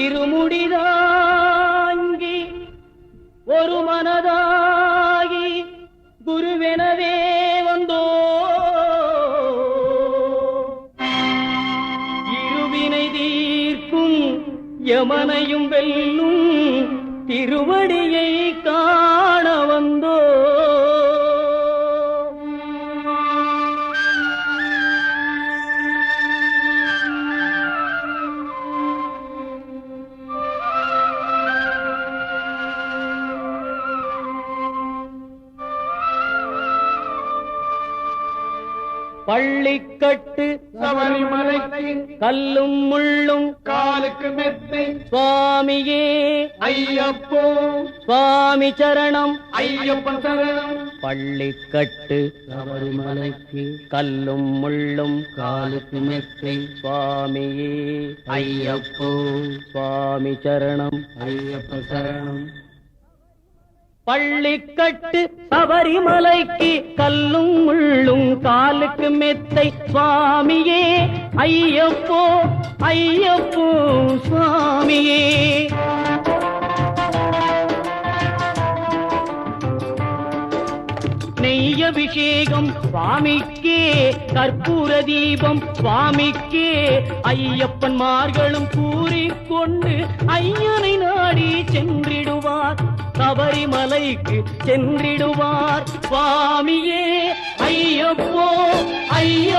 இருமுடிதாங்கி ஒரு மனதாகி குருவெனவே வந்தோ இருவினை தீர்க்கும் யமனையும் வெல்லும் திருவடியை காண வந்தோ பள்ளிக்கட்டு சபரிமலைக்கு கல்லும் முள்ளும் காலுக்கு மெத்தை சுவாமியே ஐயப்போ சுவாமி சரணம் ஐயப்பன் சரணம். பள்ளிக்கட்டு சபரிமலைக்கு கல்லும் முள்ளும் காலுக்கு மெத்தை சுவாமியே ஐயப்போ சுவாமி சரணம் ஐயப்பன் சரணம். பள்ளிக்கட்டு சபரிமலைக்கு கல்லும் முள்ளும் காலுக்கு மெத்தை சுவாமியே ஐயப்போ ஐயப்போ சுவாமியே நெய்யபிஷேகம் சுவாமிக்கே கற்பூர தீபம் சுவாமிக்கே ஐயப்பன்மார்களும் கூறிக்கொண்டு ஐயனை நாடி சென்றிடுவார் சபரிமலைக்கு சென்றிடுவார் சுவாமியே ஐயப்போ ஐய